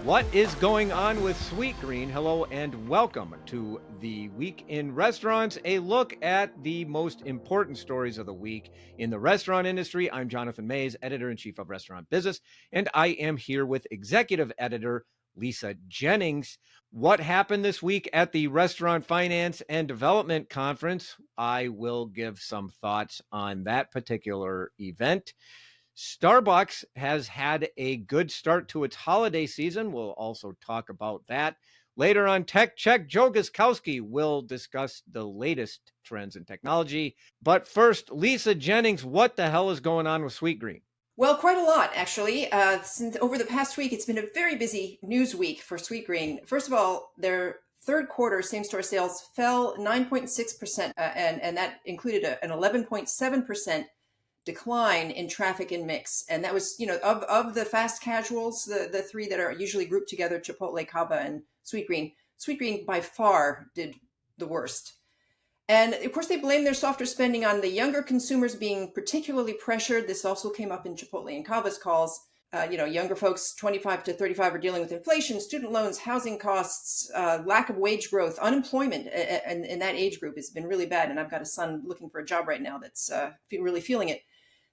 What is going on with Sweetgreen? Hello and welcome to the Week in Restaurants, a look at the most important stories of the week in the restaurant industry. I'm Jonathan Mays, editor-in-chief of Restaurant Business, and I am here with executive editor Lisa Jennings. What happened this week at the Restaurant Finance and Development Conference? I will give some thoughts on that particular event. Starbucks has had a good start to its holiday season. We'll also talk about that. Later on Tech Check, Joe Guszkowski will discuss the latest trends in technology. But first, Lisa Jennings, what the hell is going on with Sweetgreen? Well, quite a lot, actually. Since over the past week, it's been a very busy news week for Sweetgreen. First of all, their third quarter same-store sales fell 9.6%, and that included an 11.7% decline in traffic and mix. And that was, of the fast casuals, the three that are usually grouped together, Chipotle, Cava, and Sweetgreen. Sweetgreen by far did the worst. And of course, they blame their softer spending on the younger consumers being particularly pressured. This also came up in Chipotle and Cava's calls. Younger folks, 25 to 35, are dealing with inflation, student loans, housing costs, lack of wage growth, unemployment in that age group has been really bad. And I've got a son looking for a job right now that's really feeling it.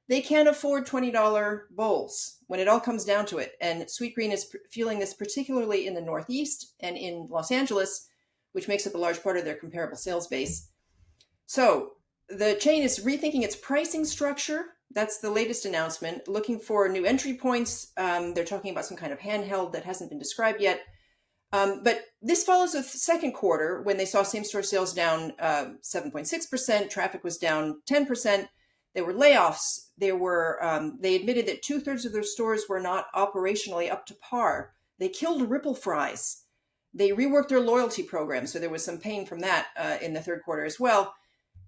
They can't afford $20 bowls when it all comes down to it. And Sweetgreen is feeling this particularly in the Northeast and in Los Angeles, which makes up a large part of their comparable sales base. So the chain is rethinking its pricing structure. That's the latest announcement, looking for new entry points. They're talking about some kind of handheld that hasn't been described yet. But this follows the second quarter when they saw same-store sales down 7.6%. Traffic was down 10%. There were layoffs. They admitted that 2/3 of their stores were not operationally up to par. They killed Ripple Fries. They reworked their loyalty program, so there was some pain from that in the third quarter as well.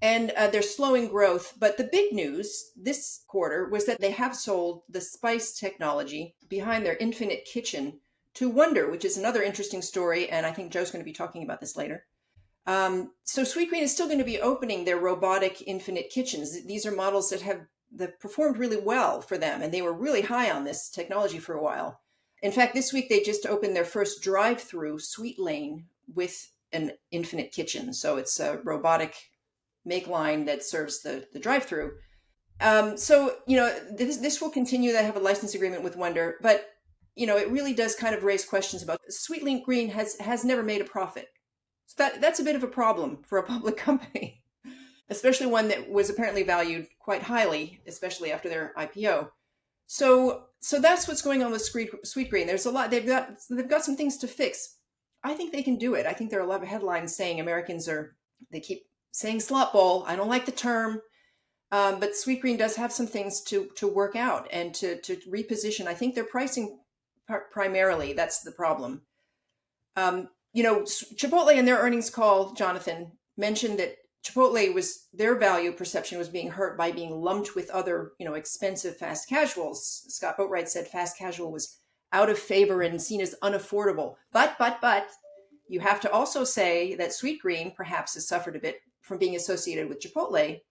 And they're slowing growth. But the big news this quarter was that they have sold the spice technology behind their Infinite Kitchen to Wonder, which is another interesting story. And I think Joe's going to be talking about this later. So Sweetgreen is still going to be opening their robotic Infinite Kitchens. These are models that performed really well for them. And they were really high on this technology for a while. In fact, this week they just opened their first drive-through Sweet Lane with an Infinite Kitchen. So it's a robotic make line that serves the drive-through. This will continue. They have a license agreement with Wonder, but it really does kind of raise questions about Sweetgreen has never made a profit. So that's a bit of a problem for a public company, especially one that was apparently valued quite highly, especially after their IPO. So that's what's going on with Sweetgreen. There's a lot. They've got some things to fix. I think they can do it. I think there are a lot of headlines saying they keep saying slot bowl. I don't like the term, but Sweetgreen does have some things to work out and to reposition. I think their pricing primarily, that's the problem. Chipotle in their earnings call, Jonathan, mentioned that their value perception was being hurt by being lumped with other, expensive fast casuals. Scott Boatwright said fast casual was out of favor and seen as unaffordable. But you have to also say that Sweetgreen perhaps has suffered a bit from being associated with Chipotle.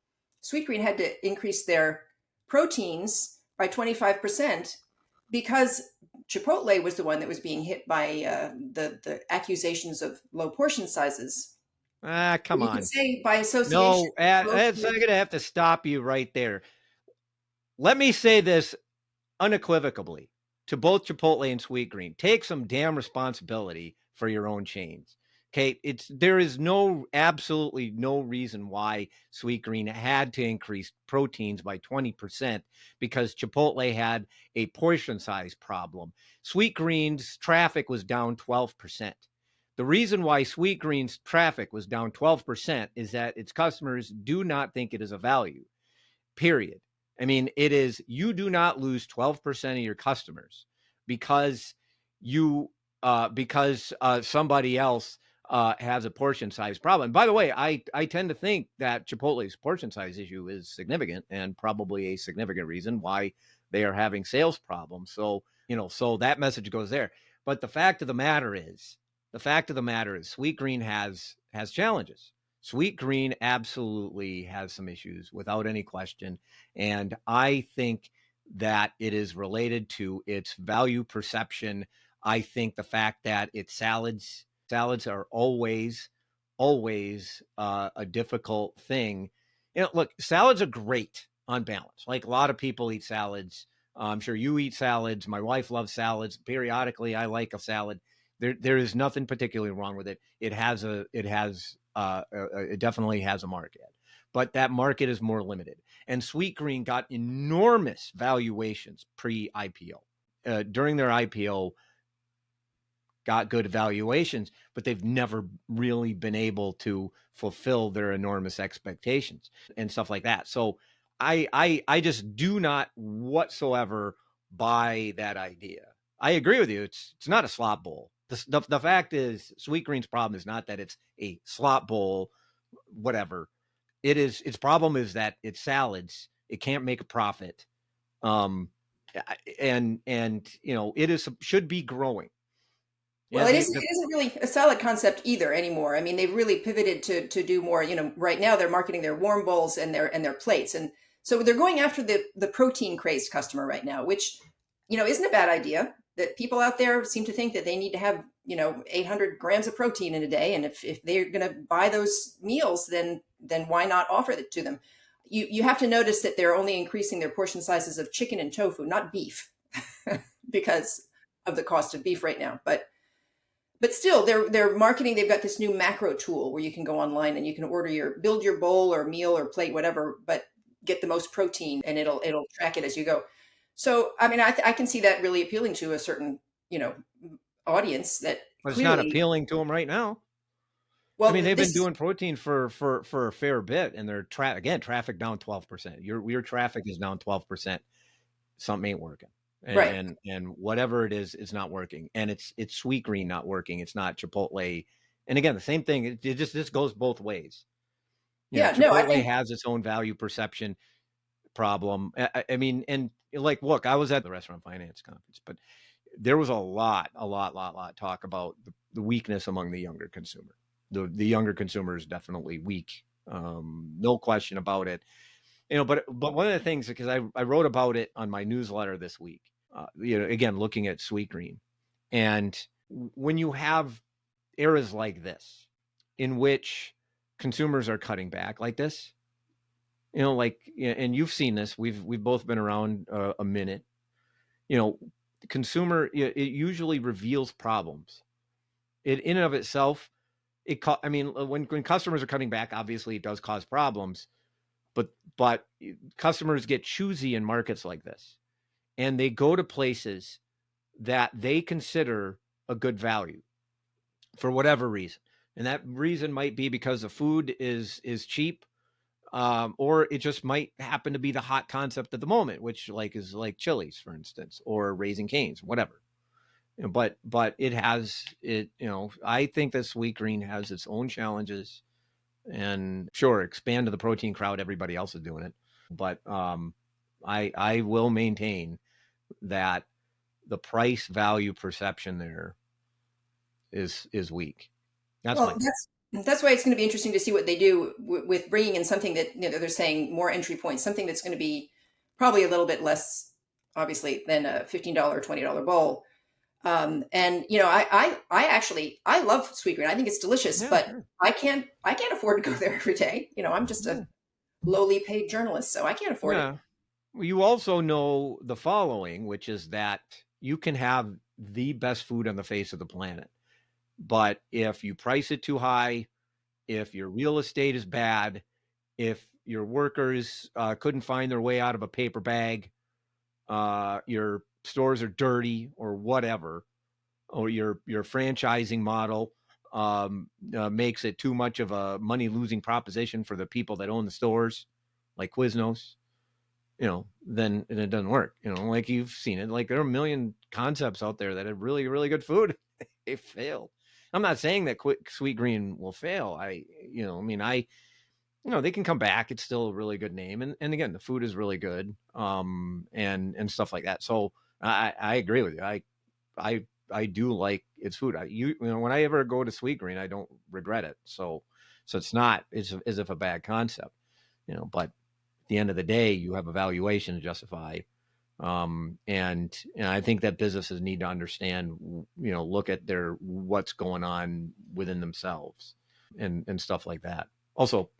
Sweetgreen had to increase their proteins by 25% because Chipotle was the one that was being hit by the accusations of low portion sizes. Come you on. Could say by association. No, I'm going to have to stop you right there. Let me say this unequivocally to both Chipotle and Sweetgreen. Take some damn responsibility for your own chains. Okay, there is absolutely no reason why Sweetgreen had to increase proteins by 20% because Chipotle had a portion size problem. Sweetgreen's traffic was down 12%. The reason why Sweetgreen's traffic was down 12% is that its customers do not think it is a value, period. I mean, you do not lose 12% of your customers because somebody else has a portion size problem. And by the way, I tend to think that Chipotle's portion size issue is significant and probably a significant reason why they are having sales problems. So that message goes there. But the fact of the matter is Sweetgreen has challenges. Sweetgreen absolutely has some issues without any question. And I think that it is related to its value perception I think the fact that it's salads are always a difficult thing. Look, salads are great on balance. Like, a lot of people eat salads. I'm sure you eat salads. My wife loves salads. Periodically, I like a salad. There is nothing particularly wrong with it. It definitely has a market, but that market is more limited. And Sweetgreen got enormous valuations pre-IPO. During their IPO, got good valuations, but they've never really been able to fulfill their enormous expectations and stuff like that. So I just do not whatsoever buy that idea. I agree with you. It's not a slop bowl. The fact is, Sweetgreen's problem is not that it's a slop bowl, whatever. Its problem is that it's salads. It can't make a profit. And it should be growing. Well, it isn't really a salad concept either anymore. I mean, they've really pivoted to do more. Right now they're marketing their warm bowls and their plates, and so they're going after the protein crazed customer right now, which isn't a bad idea. That people out there seem to think that they need to have 800 grams of protein in a day, and if they're going to buy those meals, then why not offer it to them? You have to notice that they're only increasing their portion sizes of chicken and tofu, not beef, because of the cost of beef right now, but still, they're marketing. They've got this new macro tool where you can go online and you can build your bowl or meal or plate, whatever, but get the most protein, and it'll track it as you go. So, I mean, I can see that really appealing to a certain audience that But it's not clearly. appealing to them right now. Well, I mean, they've been doing protein for a fair bit, and they're traffic down 12%. Your traffic is down 12%. Something ain't working. Right. And whatever it is not working. And it's Sweetgreen not working. It's not Chipotle. And again, the same thing. It just this goes both ways. Yeah. No, I Chipotle think. has its own value perception problem. I mean, and like, look, I was at the restaurant finance conference, but there was a lot talk about the weakness among the younger consumer. The younger consumer is definitely weak. No question about it. But one of the things, because I wrote about it on my newsletter this week, again, looking at Sweetgreen, and when you have eras like this, in which consumers are cutting back like this, and you've seen this, we've both been around a minute, consumer, it usually reveals problems. It in and of itself, when customers are cutting back, obviously it does cause problems. But customers get choosy in markets like this, and they go to places that they consider a good value for whatever reason. And that reason might be because the food is cheap, or it just might happen to be the hot concept at the moment, which is like Chili's, for instance, or Raising Cane's, whatever. But it has it. I think that Sweetgreen has its own challenges. And sure, expand to the protein crowd. Everybody else is doing it, but I will maintain that the price value perception there is weak. That's why it's going to be interesting to see what they do with bringing in something that they're saying more entry points, something that's going to be probably a little bit less, obviously, than a $15 or $20 bowl. And I love Sweetgreen. I think it's delicious, but Sure. I can't afford to go there every day. I'm just a lowly paid journalist, so I can't afford it. Well, you also know the following, which is that you can have the best food on the face of the planet, but if you price it too high, if your real estate is bad, if your workers couldn't find their way out of a paper bag, your stores are dirty or whatever, or your franchising model makes it too much of a money losing proposition for the people that own the stores, like Quiznos, then it doesn't work. Like you've seen it. Like there are a million concepts out there that have really, really good food. They failed. I'm not saying that Sweetgreen will fail. They can come back. It's still a really good name, and again, the food is really good, and stuff like that. So I agree with you. I do like its food. When I ever go to Sweetgreen, I don't regret it. So it's not as if a bad concept, but at the end of the day, you have a valuation to justify And I think that businesses need to understand, look at what's going on within themselves and stuff like that. Also,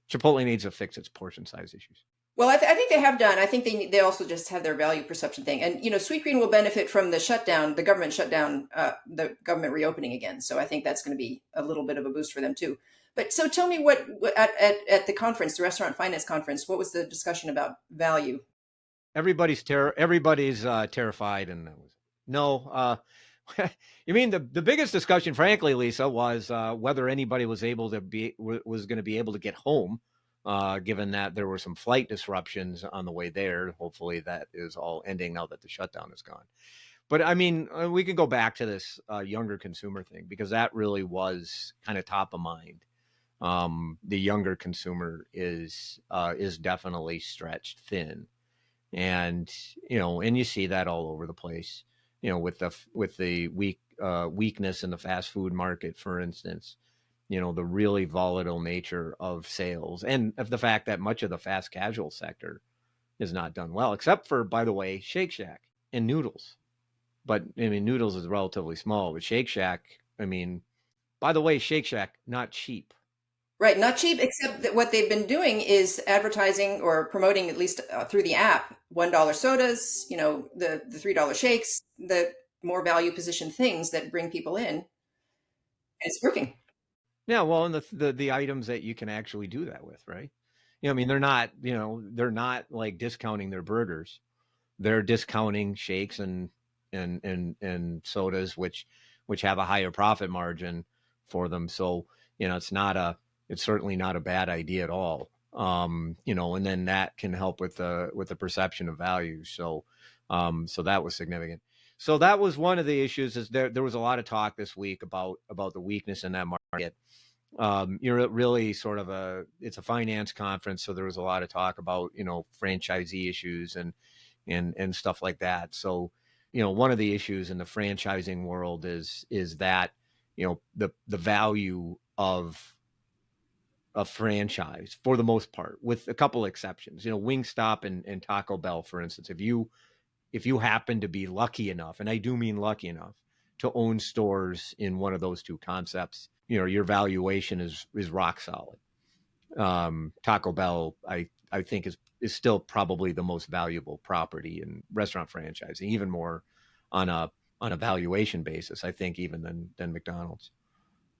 Chipotle needs to fix its portion size issues. Well, I think they have done. I think they also just have their value perception thing, and Sweetgreen will benefit from the shutdown, the government shutdown, the government reopening again. So I think that's going to be a little bit of a boost for them too. But so tell me, what at the conference, the restaurant finance conference, what was the discussion about value? Everybody's terrified, and that was no. You mean the biggest discussion, frankly, Lisa, was whether anybody was going to be able to get home, given that there were some flight disruptions on the way there. Hopefully, that is all ending now that the shutdown is gone. But I mean, we can go back to this younger consumer thing, because that really was kind of top of mind. The younger consumer is definitely stretched thin, and you see that all over the place. With the weakness in the fast food market, for instance. The really volatile nature of sales, and of the fact that much of the fast casual sector is not done well, except for, by the way, Shake Shack and Noodles. But I mean, Noodles is relatively small, but Shake Shack, I mean, by the way, Shake Shack, not cheap. Right, not cheap, except that what they've been doing is advertising or promoting, at least through the app, $1 sodas, the $3 shakes, the more value position things that bring people in. And it's working. Yeah, well, and the items that you can actually do that with, right? I mean, they're not like discounting their burgers. They're discounting shakes and sodas, which have a higher profit margin for them. So, it's certainly not a bad idea at all. And then that can help with the perception of value. So that was significant. So that was one of the issues. Is there was a lot of talk this week about the weakness in that market. You're really sort of it's a finance conference, so there was a lot of talk about franchisee issues and stuff like that. So one of the issues in the franchising world is that the value of a franchise, for the most part, with a couple exceptions. Wingstop and Taco Bell, for instance. If you happen to be lucky enough, and I do mean lucky enough, to own stores in one of those two concepts, your valuation is rock solid. Taco Bell, I think is still probably the most valuable property in restaurant franchising, even more on a valuation basis, I think, even than McDonald's.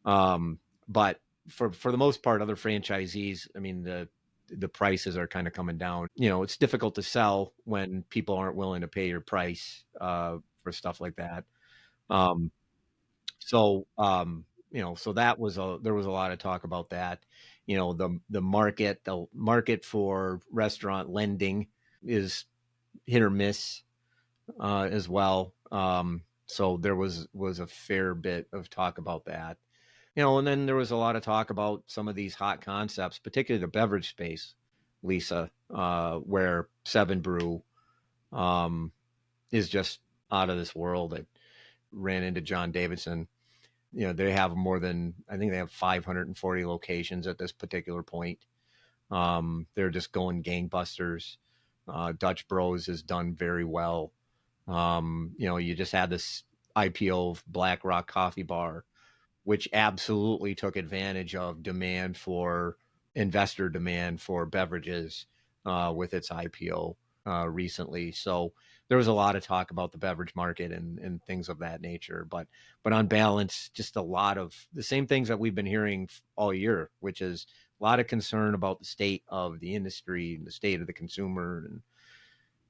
But for the most part, other franchisees, I mean, the prices are kind of coming down. It's difficult to sell when people aren't willing to pay your price for stuff like that. Um, so that was there was a lot of talk about that. The market for restaurant lending is hit or miss as well. So there was a fair bit of talk about that. And then there was a lot of talk about some of these hot concepts, particularly the beverage space, Lisa, where Seven Brew is just out of this world. I ran into John Davidson. They have I think they have 540 locations at this particular point. They're just going gangbusters. Dutch Bros has done very well. You just had this IPO of Black Rock Coffee Bar, which absolutely took advantage of investor demand for beverages with its IPO recently. So there was a lot of talk about the beverage market and things of that nature. But on balance, just a lot of the same things that we've been hearing all year, which is a lot of concern about the state of the industry and the state of the consumer, and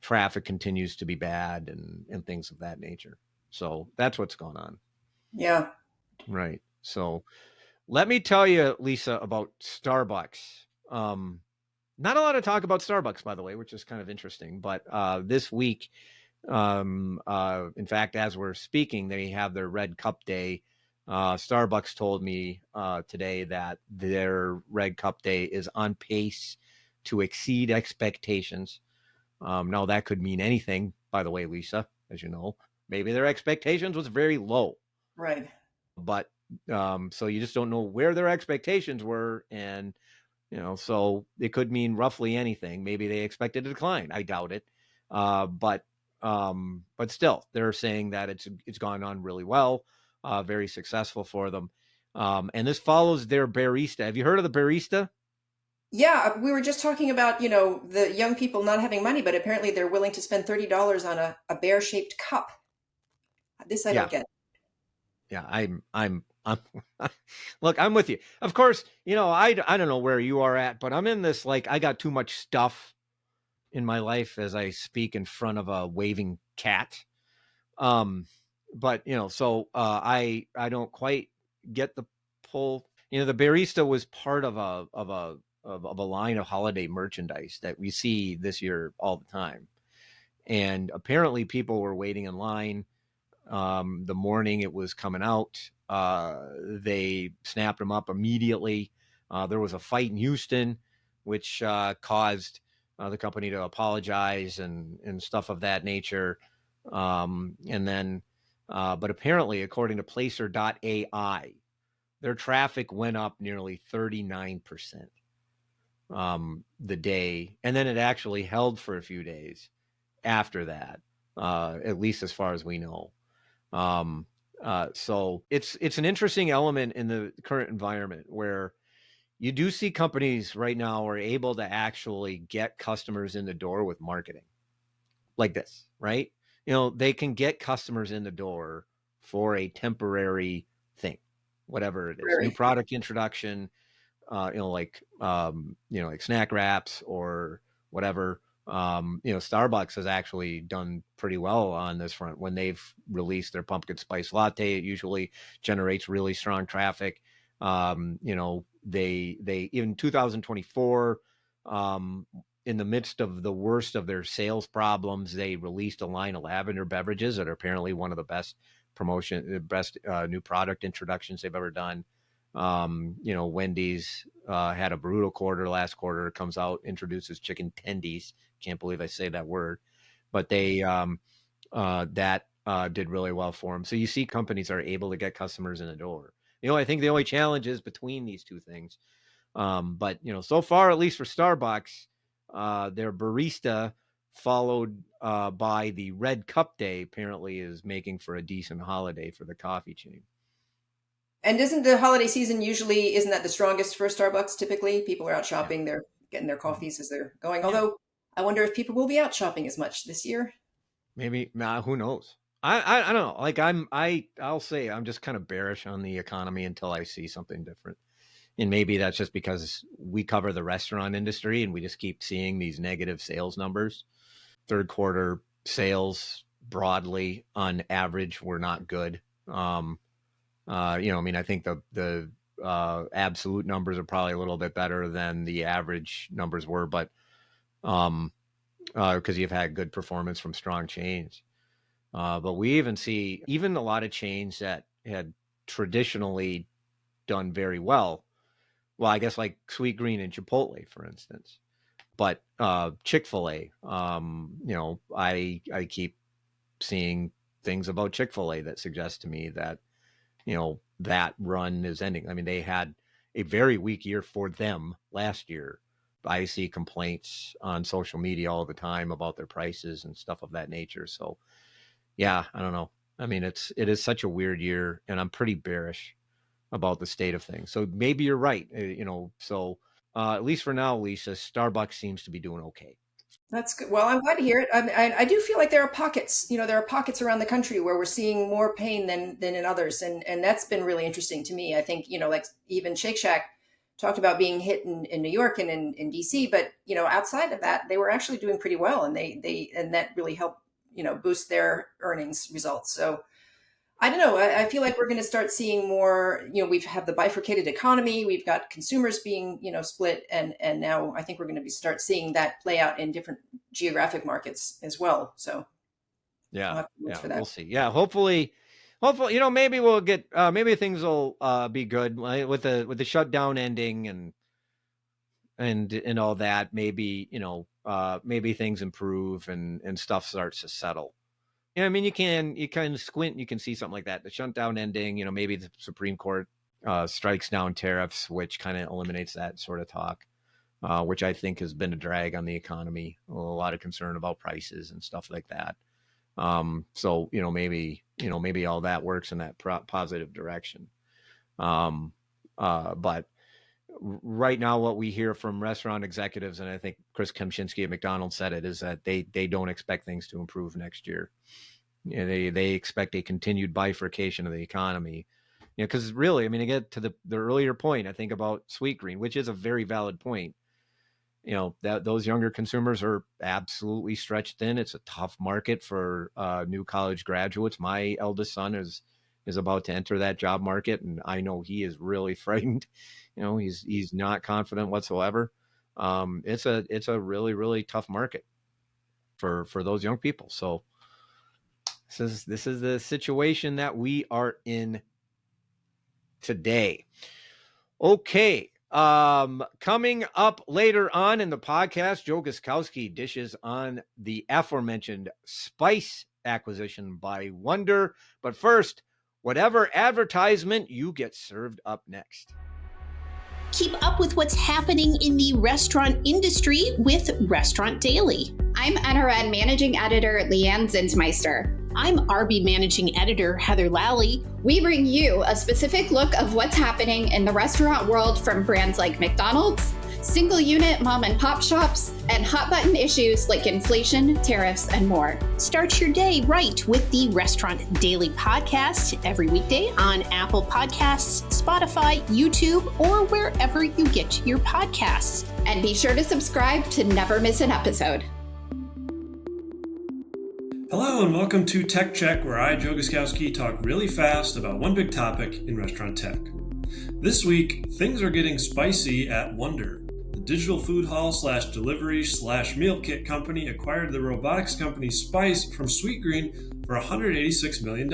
traffic continues to be bad and things of that nature. So that's what's going on. Yeah. Right. So let me tell you, Lisa, about Starbucks. Not a lot of talk about Starbucks, by the way, which is kind of interesting. But this week, in fact, as we're speaking, they have their Red Cup Day. Starbucks told me today that their Red Cup Day is on pace to exceed expectations. Now, that could mean anything, by the way, Lisa, as you know. Maybe their expectations was very low. Right. But so you just don't know where their expectations were. And, so it could mean roughly anything. Maybe they expected a decline. I doubt it. But still, they're saying that it's gone on really well, very successful for them. And this follows their barista. Have you heard of the barista? Yeah, we were just talking about, the young people not having money, but apparently they're willing to spend $30 on a bear-shaped cup. This I don't Yeah, get. yeah. I'm look, I'm with you. Of course, I don't know where you are at, but I'm in this, like, I got too much stuff in my life as I speak in front of a waving cat. Um, but I don't quite get the pull. The barista was part of a line of holiday merchandise that we see this year all the time, and apparently people were waiting in line. The morning it was coming out, they snapped them up immediately. There was a fight in Houston, which caused the company to apologize and stuff of that nature. And then, but apparently, according to Placer.ai, their traffic went up nearly 39% the day, and then it actually held for a few days after that, at least as far as we know. Um, so it's an interesting element in the current environment where you do see companies right now are able to actually get customers in the door with marketing like this, right? They can get customers in the door for a temporary thing, whatever it is, new Very. product introduction, like snack wraps or whatever. Starbucks has actually done pretty well on this front. When they've released their pumpkin spice latte, it usually generates really strong traffic. They in 2024, in the midst of the worst of their sales problems, they released a line of lavender beverages that are apparently one of the best new product introductions they've ever done. Wendy's had a brutal quarter last quarter. Comes out, introduces chicken tendies. Can't believe I say that word, but they that did really well for them. So you see, companies are able to get customers in the door. I think the only challenge is between these two things. But so far, at least for Starbucks, their barista, followed by the Red Cup Day, apparently is making for a decent holiday for the coffee chain. And isn't the holiday season usually, isn't that the strongest for Starbucks typically? People are out Yeah. shopping, they're getting their Mhm. coffees as they're going. Yeah. Although I wonder if people will be out shopping as much this year. Maybe. Nah, who knows? I don't know. Like, I'll say I'm just kind of bearish on the economy until I see something different. And maybe that's just because we cover the restaurant industry and we just keep seeing these negative sales numbers. Third quarter sales broadly on average were not good. I mean, I think the absolute numbers are probably a little bit better than the average numbers were, but because you've had good performance from strong chains. But we even see even a lot of chains that had traditionally done very well. Well, I guess like Sweetgreen and Chipotle, for instance. But Chick-fil-A, I keep seeing things about Chick-fil-A that suggest to me that that run is ending. I mean, they had a very weak year for them last year. I see complaints on social media all the time about their prices and stuff of that nature. So yeah, I don't know. I mean, it is such a weird year, and I'm pretty bearish about the state of things. So maybe you're right. So at least for now, Lisa, Starbucks seems to be doing okay. That's good. Well, I'm glad to hear it. I do feel like there are pockets, there are pockets around the country where we're seeing more pain than in others, and that's been really interesting to me. I think like even Shake Shack talked about being hit in New York and in DC, but outside of that, they were actually doing pretty well, and and that really helped boost their earnings results. So I don't know. I feel like we're going to start seeing more. We've had the bifurcated economy. We've got consumers being, split, and now I think we're going to start seeing that play out in different geographic markets as well. So I'll Yeah, have to watch yeah, for we'll that. see. Yeah, hopefully, maybe we'll get maybe things will be good with the shutdown ending and all that. Maybe maybe things improve and stuff starts to settle. Yeah, I mean, you can squint, you can see something like that. The shutdown ending, maybe the Supreme Court strikes down tariffs, which kind of eliminates that sort of talk. which I think has been a drag on the economy. A lot of concern about prices and stuff like that. So, maybe all that works in that positive direction. But right now, what we hear from restaurant executives, and I think Chris Kempczinski at McDonald's said it, is that they don't expect things to improve next year. They expect a continued bifurcation of the economy. Because really, I mean, to get to the earlier point, I think about Sweetgreen, which is a very valid point. That those younger consumers are absolutely stretched thin. It's a tough market for new college graduates. My eldest son is about to enter that job market, and I know he is really frightened. He's not confident whatsoever. It's a really, really tough market for those young people. So this is the situation that we are in today. Okay. Coming up later on in the podcast, Joe Guszkowski dishes on the aforementioned spice acquisition by Wonder. But first, whatever advertisement you get served up next. Keep up with what's happening in the restaurant industry with Restaurant Daily. I'm NRN Managing Editor Leanne Zinsmeister. I'm RB Managing Editor Heather Lally. We bring you a specific look of what's happening in the restaurant world from brands like McDonald's, single unit mom and pop shops, and hot button issues like inflation, tariffs, and more. Start your day right with the Restaurant Daily podcast every weekday on Apple Podcasts, Spotify, YouTube, or wherever you get your podcasts. And be sure to subscribe to never miss an episode. Hello and welcome to Tech Check, where I, Joe Guszkowski, talk really fast about one big topic in restaurant tech. This week, things are getting spicy at Wonder. The digital food hall / delivery / meal kit company acquired the robotics company Spice from Sweetgreen for $186 million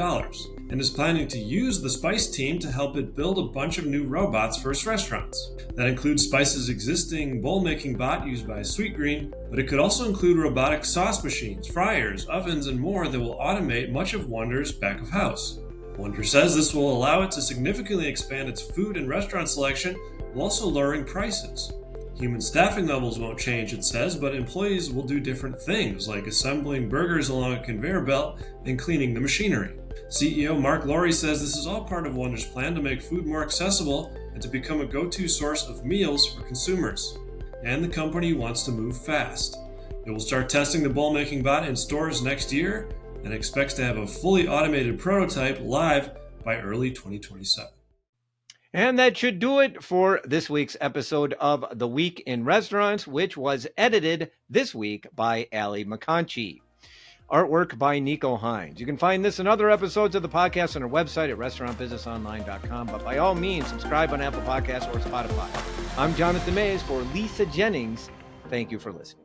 and is planning to use the Spice team to help it build a bunch of new robots for its restaurants. That includes Spice's existing bowl-making bot used by Sweetgreen, but it could also include robotic sauce machines, fryers, ovens, and more that will automate much of Wonder's back of house. Wonder says this will allow it to significantly expand its food and restaurant selection while also lowering prices. Human staffing levels won't change, it says, but employees will do different things, like assembling burgers along a conveyor belt and cleaning the machinery. CEO Mark Laurie says this is all part of Wonder's plan to make food more accessible and to become a go-to source of meals for consumers. And the company wants to move fast. It will start testing the bowl-making bot in stores next year and expects to have a fully automated prototype live by early 2027. And that should do it for this week's episode of The Week in Restaurants, which was edited this week by Ali McConchie. Artwork by Nico Hines. You can find this and other episodes of the podcast on our website at restaurantbusinessonline.com. But by all means, subscribe on Apple Podcasts or Spotify. I'm Jonathan Mays for Lisa Jennings. Thank you for listening.